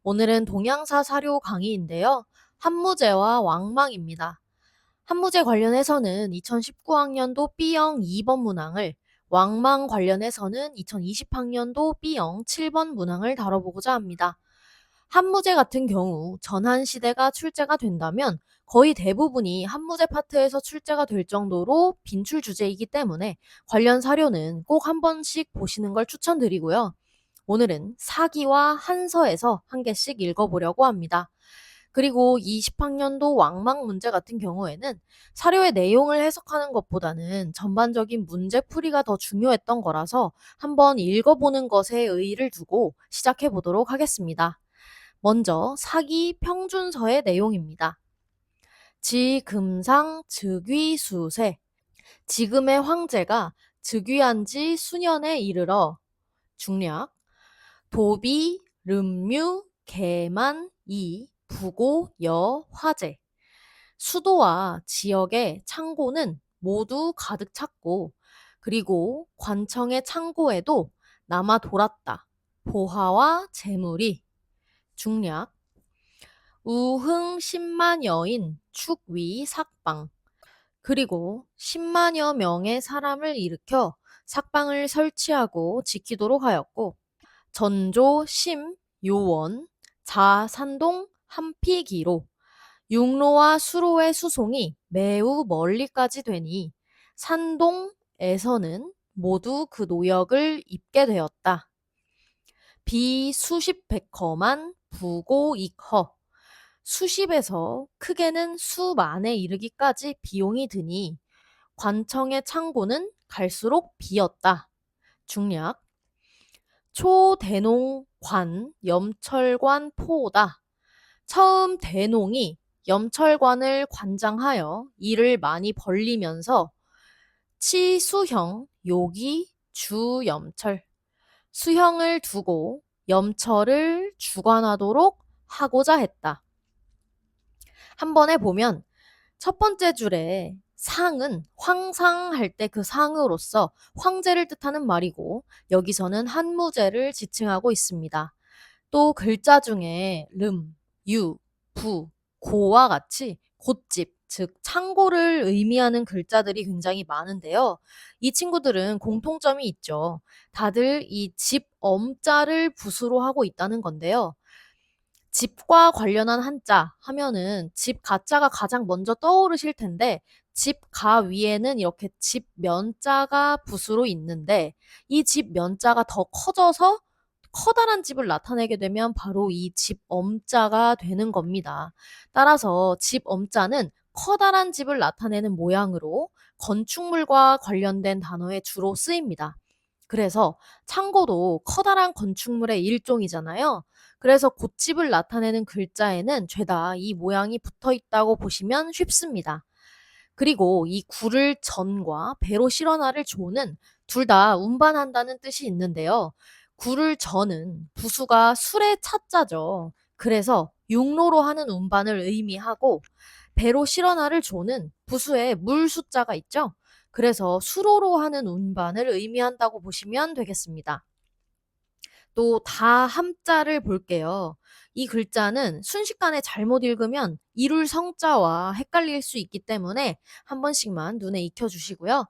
오늘은 동양사 사료 강의인데요. 한무제와 왕망입니다. 한무제 관련해서는 2019학년도 B형 2번 문항을, 왕망 관련해서는 2020학년도 B형 7번 문항을 다뤄보고자 합니다. 한무제 같은 경우 전한시대가 출제가 된다면 거의 대부분이 한무제 파트에서 출제가 될 정도로 빈출 주제이기 때문에 관련 사료는 꼭 한 번씩 보시는 걸 추천드리고요. 오늘은 사기와 한서에서 한 개씩 읽어보려고 합니다. 그리고 20학년도 왕망 문제 같은 경우에는 사료의 내용을 해석하는 것보다는 전반적인 문제풀이가 더 중요했던 거라서 한번 읽어보는 것에 의의를 두고 시작해 보도록 하겠습니다. 먼저 사기 평준서의 내용입니다. 지금상 즉위수세. 지금의 황제가 즉위한 지 수년에 이르러 중략 도비, 름류, 개만, 이, 부고, 여, 화재. 수도와 지역의 창고는 모두 가득 찼고, 그리고 관청의 창고에도 남아 돌았다. 보화와 재물이 중략 우흥 10만여인 축위 삭방. 그리고 10만여 명의 사람을 일으켜 삭방을 설치하고 지키도록 하였고, 전조, 심, 요원, 자, 산동, 한피기로 육로와 수로의 수송이 매우 멀리까지 되니 산동에서는 모두 그 노역을 입게 되었다. 비 수십 백허만 부고 익허. 수십에서 크게는 수만에 이르기까지 비용이 드니 관청의 창고는 갈수록 비었다. 중략 초대농관 염철관 포다. 처음 대농이 염철관을 관장하여 일을 많이 벌리면서 치수형 요기 주염철 수형을 두고 염철을 주관하도록 하고자 했다. 한 번에 보면 첫 번째 줄에 상은 황상할 때 그 상으로서 황제를 뜻하는 말이고, 여기서는 한무제를 지칭하고 있습니다. 또 글자 중에 름, 유, 부, 고와 같이 곶집, 즉 창고를 의미하는 글자들이 굉장히 많은데요. 이 친구들은 공통점이 있죠. 다들 이 집 엄자를 붓으로 하고 있다는 건데요. 집과 관련한 한자 하면은 집 가자가 가장 먼저 떠오르실 텐데, 집 가 위에는 이렇게 집 면자가 붓으로 있는데, 이 집 면자가 더 커져서 커다란 집을 나타내게 되면 바로 이 집 엄자가 되는 겁니다. 따라서 집 엄자는 커다란 집을 나타내는 모양으로 건축물과 관련된 단어에 주로 쓰입니다. 그래서 창고도 커다란 건축물의 일종이잖아요. 그래서 곶집을 나타내는 글자에는 죄다 이 모양이 붙어 있다고 보시면 쉽습니다. 그리고 이 굴을 전과 배로 실어나를 조는 둘 다 운반한다는 뜻이 있는데요. 굴을 저는 부수가 술의 차자죠. 그래서 육로로 하는 운반을 의미하고, 배로 실어나를 조는 부수에 물 숫자가 있죠. 그래서 수로로 하는 운반을 의미한다고 보시면 되겠습니다. 또 다 함자를 볼게요. 이 글자는 순식간에 잘못 읽으면 이룰 성자와 헷갈릴 수 있기 때문에 한 번씩만 눈에 익혀주시고요.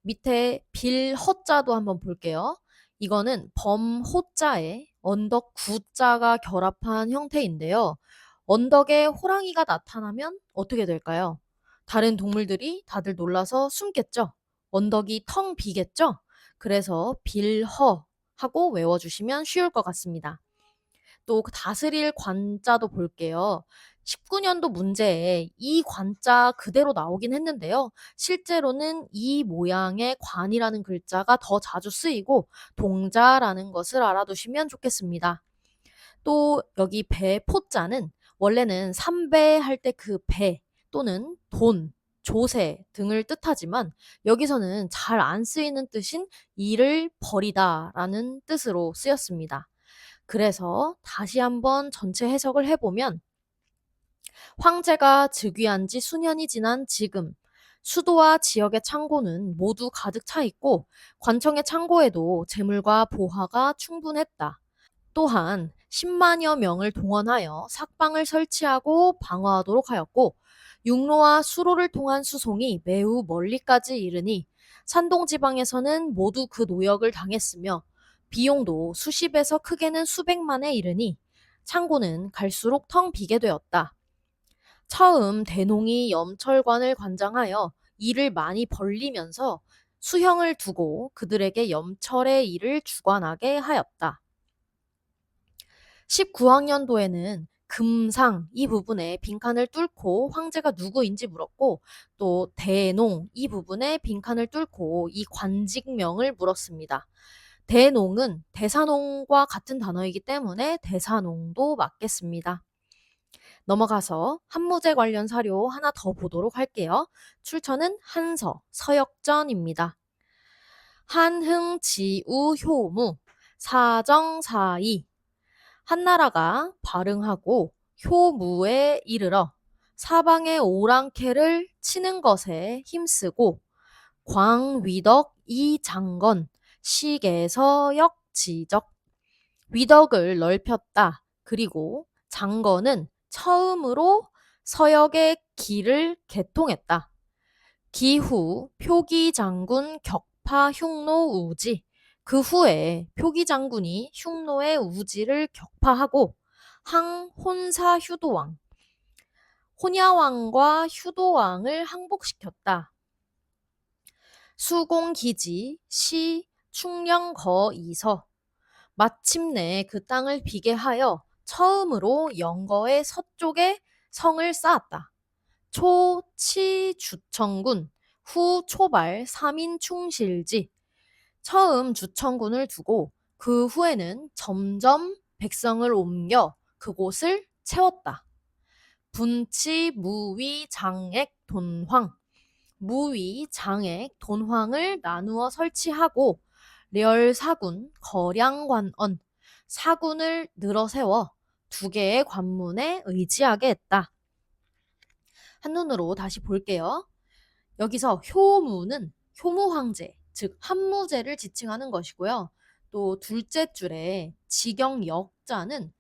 밑에 빌 허자도 한번 볼게요. 이거는 범호자에 언덕 구자가 결합한 형태인데요. 언덕에 호랑이가 나타나면 어떻게 될까요? 다른 동물들이 다들 놀라서 숨겠죠? 언덕이 텅 비겠죠? 그래서 빌허 하고 외워주시면 쉬울 것 같습니다. 또 다스릴 관자도 볼게요. 19년도 문제에 이 관자 그대로 나오긴 했는데요. 실제로는 이 모양의 관이라는 글자가 더 자주 쓰이고 동자라는 것을 알아두시면 좋겠습니다. 또 여기 배포자는 원래는 삼배 할 때 그 배 또는 돈, 조세 등을 뜻하지만, 여기서는 잘 안 쓰이는 뜻인 일을 버리다라는 뜻으로 쓰였습니다. 그래서 다시 한번 전체 해석을 해보면, 황제가 즉위한 지 수년이 지난 지금 수도와 지역의 창고는 모두 가득 차 있고 관청의 창고에도 재물과 보화가 충분했다. 또한 10만여 명을 동원하여 삭방을 설치하고 방어하도록 하였고 육로와 수로를 통한 수송이 매우 멀리까지 이르니 산동 지방에서는 모두 그 노역을 당했으며 비용도 수십에서 크게는 수백만에 이르니 창고는 갈수록 텅 비게 되었다. 처음 대농이 염철관을 관장하여 일을 많이 벌리면서 수형을 두고 그들에게 염철의 일을 주관하게 하였다. 19학년도에는 금상 이 부분에 빈칸을 뚫고 황제가 누구인지 물었고 또 대농 이 부분에 빈칸을 뚫고 이 관직명을 물었습니다. 대농은 대사농과 같은 단어이기 때문에 대사농도 맞겠습니다. 넘어가서 한무제 관련 사료 하나 더 보도록 할게요. 출처는 한서, 서역전입니다. 한흥, 지우, 효무, 사정사이 한나라가 발흥하고 효무에 이르러 사방의 오랑캐를 치는 것에 힘쓰고 광위덕 이장건 시계서역 지적 위덕을 넓혔다. 그리고 장건은 처음으로 서역의 길을 개통했다. 기후 표기장군 격파 흉노 우지 그 후에 표기장군이 흉노의 우지를 격파하고 항 혼사 휴도왕 혼야왕과 휴도왕을 항복시켰다. 수공기지 시 충령거이서 마침내 그 땅을 비게 하여 처음으로 영거의 서쪽에 성을 쌓았다. 초 치주청군 후 초발 3인 충실지 처음 주청군을 두고 그 후에는 점점 백성을 옮겨 그곳을 채웠다. 분치 무위 장액 돈황 무위 장액 돈황을 나누어 설치하고 렬사군 거량관언 사군을 늘어 세워 두 개의 관문에 의지하게 했다. 한눈으로 다시 볼게요. 여기서 효무는 효무황제, 즉 한무제를 지칭하는 것이고요. 또 둘째 줄에 직영역자는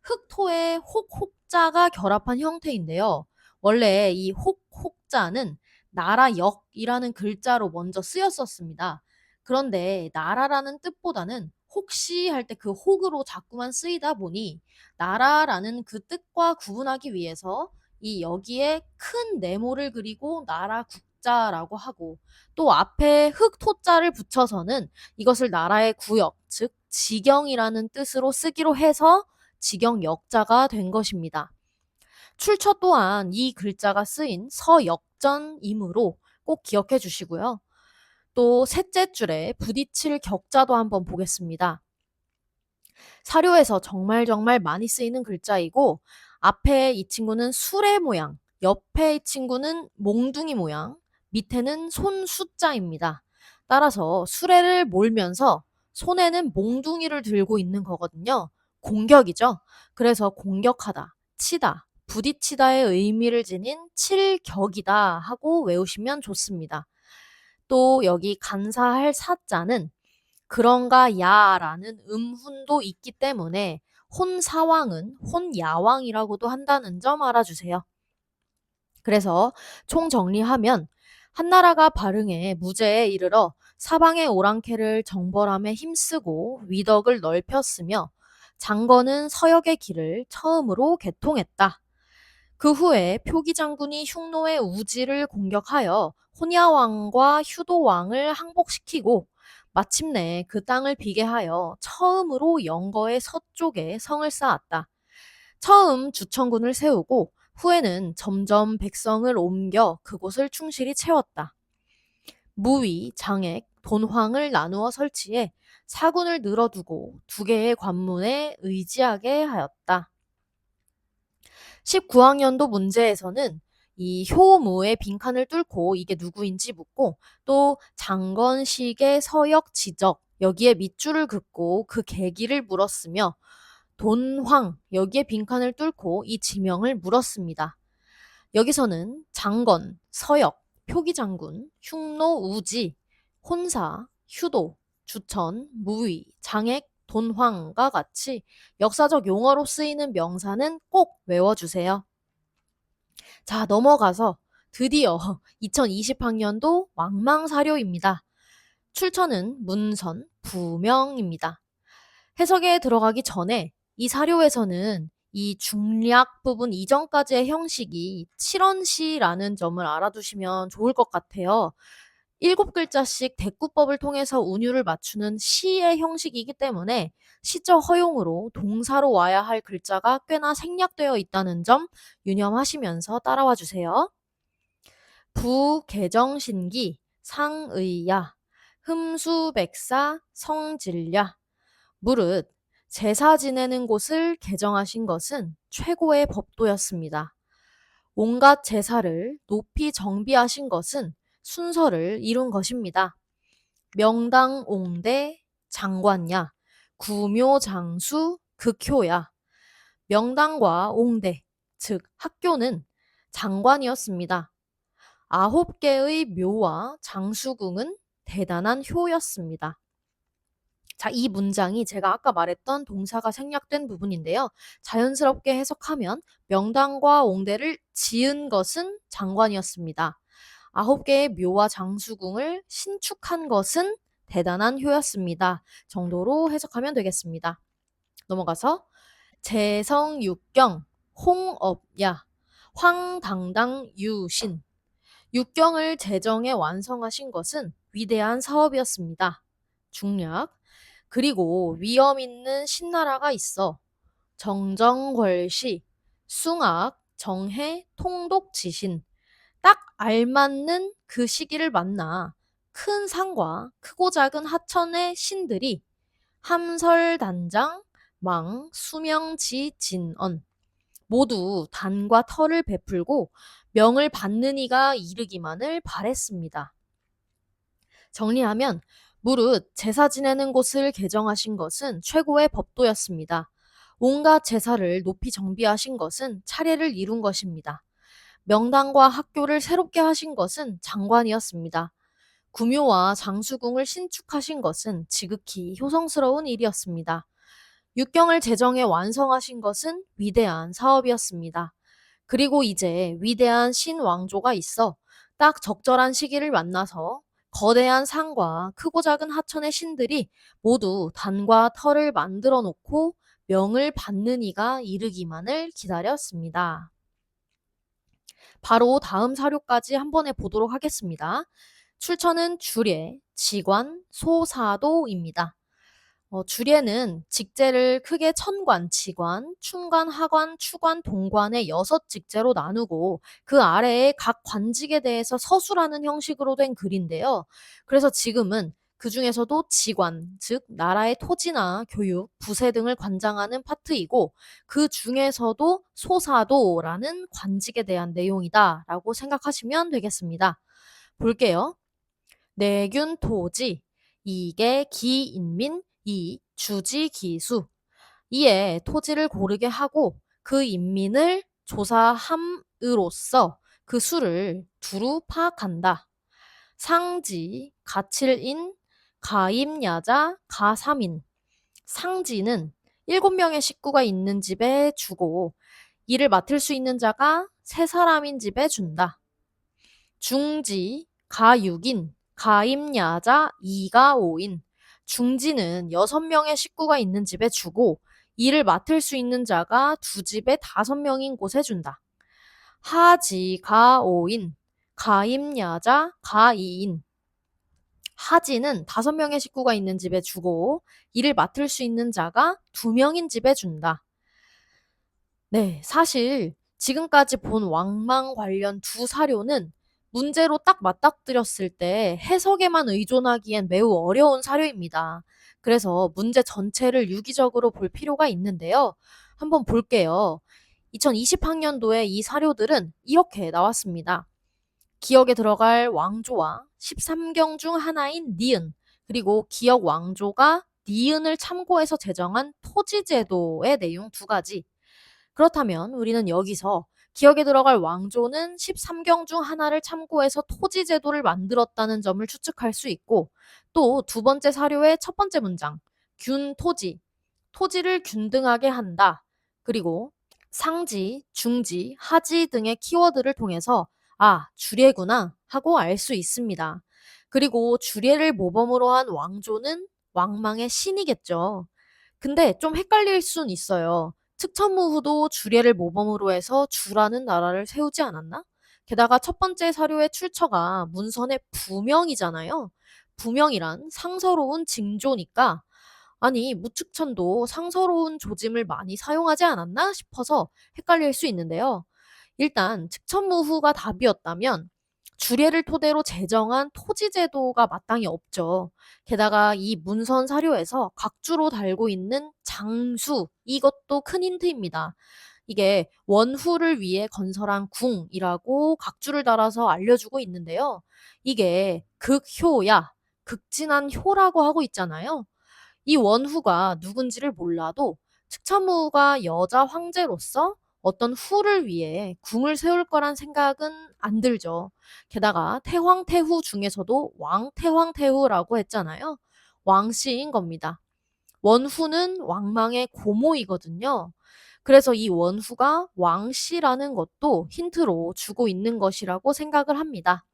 흑토의 혹자가 결합한 형태인데요. 원래 이 혹자는 나라역이라는 글자로 먼저 쓰였었습니다. 그런데 나라라는 뜻보다는 혹시 할 때 그 혹으로 자꾸만 쓰이다 보니 나라라는 그 뜻과 구분하기 위해서 이 여기에 큰 네모를 그리고 나라 국자라고 하고 또 앞에 흑토자를 붙여서는 이것을 나라의 구역, 즉 지경이라는 뜻으로 쓰기로 해서 지경역자가 된 것입니다. 출처 또한 이 글자가 쓰인 서역전이므로 꼭 기억해 주시고요. 또 셋째 줄에 부딪힐 격자도 한번 보겠습니다. 사료에서 정말 많이 쓰이는 글자이고 앞에 이 친구는 수레 모양, 옆에 이 친구는 몽둥이 모양, 밑에는 손 숫자입니다. 따라서 수레를 몰면서 손에는 몽둥이를 들고 있는 거거든요. 공격이죠. 그래서 공격하다, 치다, 부딪히다의 의미를 지닌 칠격이다 하고 외우시면 좋습니다. 또 여기 간사할 사자는 그런가 야라는 음훈도 있기 때문에 혼사왕은 혼야왕이라고도 한다는 점 알아주세요. 그래서 총정리하면 한나라가 발흥해 무제에 이르러 사방의 오랑캐를 정벌함에 힘쓰고 위덕을 넓혔으며 장건은 서역의 길을 처음으로 개통했다. 그 후에 표기장군이 흉노의 우지를 공격하여 혼야왕과 휴도왕을 항복시키고 마침내 그 땅을 비게 하여 처음으로 영거의 서쪽에 성을 쌓았다. 처음 주청군을 세우고 후에는 점점 백성을 옮겨 그곳을 충실히 채웠다. 무위, 장액, 돈황을 나누어 설치해 사군을 늘어두고 두 개의 관문에 의지하게 하였다. 19학년도 문제에서는 이 효무의 빈칸을 뚫고 이게 누구인지 묻고 또 장건식의 서역 지적 여기에 밑줄을 긋고 그 계기를 물었으며 돈황 여기에 빈칸을 뚫고 이 지명을 물었습니다. 여기서는 장건, 서역, 표기장군, 흉노, 우지, 혼사, 휴도, 주천, 무위, 장액, 돈황과 같이 역사적 용어로 쓰이는 명사는 꼭 외워주세요. 자, 넘어가서 드디어 2020학년도 왕망사료입니다. 출처는 문선, 부명입니다. 해석에 들어가기 전에 이 사료에서는 이 중략 부분 이전까지의 형식이 7원시라는 점을 알아두시면 좋을 것 같아요. 7글자씩 대꾸법을 통해서 운율을 맞추는 시의 형식이기 때문에 시적 허용으로 동사로 와야 할 글자가 꽤나 생략되어 있다는 점 유념하시면서 따라와 주세요. 부개정신기, 상의야, 흠수백사, 성질야. 무릇 제사 지내는 곳을 개정하신 것은 최고의 법도였습니다. 온갖 제사를 높이 정비하신 것은 순서를 이룬 것입니다. 명당 옹대 장관야, 구묘장수 극효야. 명당과 옹대, 즉 학교는 장관이었습니다. 9개의 묘와 장수궁은 대단한 효였습니다. 자, 이 문장이 제가 아까 말했던 동사가 생략된 부분인데요. 자연스럽게 해석하면 명당과 옹대를 지은 것은 장관이었습니다. 9개의 묘와 장수궁을 신축한 것은 대단한 효였습니다. 정도로 해석하면 되겠습니다. 넘어가서 재성육경, 홍업야, 황당당 유신. 육경을 제정해 완성하신 것은 위대한 사업이었습니다. 중략. 그리고 위엄 있는 신나라가 있어 정정궐시, 숭악, 정해, 통독지신. 딱 알맞는 그 시기를 만나 큰 산과 크고 작은 하천의 신들이 함설단장, 망, 수명지, 진언 모두 단과 털을 베풀고 명을 받는 이가 이르기만을 바랬습니다. 정리하면 무릇 제사 지내는 곳을 개정하신 것은 최고의 법도였습니다. 온갖 제사를 높이 정비하신 것은 차례를 이룬 것입니다. 명당과 학교를 새롭게 하신 것은 장관이었습니다. 구묘와 장수궁을 신축하신 것은 지극히 효성스러운 일이었습니다. 육경을 제정해 완성하신 것은 위대한 사업이었습니다. 그리고 이제 위대한 신왕조가 있어 딱 적절한 시기를 만나서 거대한 산과 크고 작은 하천의 신들이 모두 단과 털을 만들어 놓고 명을 받는 이가 이르기만을 기다렸습니다. 바로 다음 사료까지 한 번에 보도록 하겠습니다. 출처는 주례, 지관, 소사도입니다. 주례는 직제를 크게 천관, 지관, 충관, 하관, 추관, 동관의 6직제로 나누고 그 아래에 각 관직에 대해서 서술하는 형식으로 된 글인데요. 그래서 지금은 그 중에서도 지관, 즉 나라의 토지나 교육, 부세 등을 관장하는 파트이고 그 중에서도 소사도라는 관직에 대한 내용이다라고 생각하시면 되겠습니다. 볼게요. 내균 토지, 이계 기인민, 이 주지기수. 이에 토지를 고르게 하고 그 인민을 조사함으로써 그 수를 두루 파악한다. 상지, 가칠인, 가임야자, 가삼인. 상지는 7명의 식구가 있는 집에 주고 이를 맡을 수 있는 자가 3사람인 집에 준다. 중지, 가육인, 가임야자, 이가오인. 중지는 6명의 식구가 있는 집에 주고 이를 맡을 수 있는 자가 2집에 5명인 곳에 준다. 하지, 가오인, 가임야자, 가이인. 하지는 5명의 식구가 있는 집에 주고 이를 맡을 수 있는 자가 2명인 집에 준다. 네, 사실 지금까지 본 왕망 관련 두 사료는 문제로 딱 맞닥뜨렸을 때 해석에만 의존하기엔 매우 어려운 사료입니다. 그래서 문제 전체를 유기적으로 볼 필요가 있는데요. 한번 볼게요. 2020학년도에 이 사료들은 이렇게 나왔습니다. 기억에 들어갈 왕조와 13경 중 하나인 니은, 그리고 기억 왕조가 니은을 참고해서 제정한 토지제도의 내용 2가지. 그렇다면 우리는 여기서 기억에 들어갈 왕조는 13경 중 하나를 참고해서 토지 제도를 만들었다는 점을 추측할 수 있고, 또 두 번째 사료의 첫 번째 문장, 균 토지, 토지를 균등하게 한다. 그리고 상지, 중지, 하지 등의 키워드를 통해서 아, 주례구나 하고 알 수 있습니다. 그리고 주례를 모범으로 한 왕조는 왕망의 신이겠죠. 근데 좀 헷갈릴 순 있어요. 측천무후도 주례를 모범으로 해서 주라는 나라를 세우지 않았나? 게다가 첫 번째 사료의 출처가 문선의 부명이잖아요. 부명이란 상서로운 징조니까 아니 무측천도 상서로운 조짐을 많이 사용하지 않았나 싶어서 헷갈릴 수 있는데요. 일단 측천무후가 답이었다면 주례를 토대로 제정한 토지제도가 마땅히 없죠. 게다가 이 문선 사료에서 각주로 달고 있는 장수, 이것도 큰 힌트입니다. 이게 원후를 위해 건설한 궁이라고 각주를 달아서 알려주고 있는데요. 이게 극효야, 극진한 효라고 하고 있잖아요. 이 원후가 누군지를 몰라도 측천무후가 여자 황제로서 어떤 후를 위해 궁을 세울 거란 생각은 안 들죠. 게다가 태황태후 중에서도 왕태황태후라고 했잖아요. 왕씨인 겁니다. 원후는 왕망의 고모이거든요. 그래서 이 원후가 왕씨라는 것도 힌트로 주고 있는 것이라고 생각을 합니다.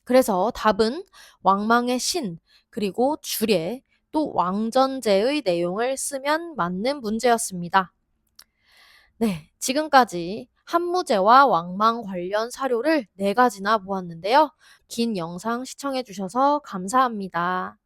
그래서 답은 왕망의 신, 그리고 주례, 또 왕전제의 내용을 쓰면 맞는 문제였습니다. 네, 지금까지 한무제와 왕망 관련 사료를 4가지나 보았는데요. 긴 영상 시청해주셔서 감사합니다.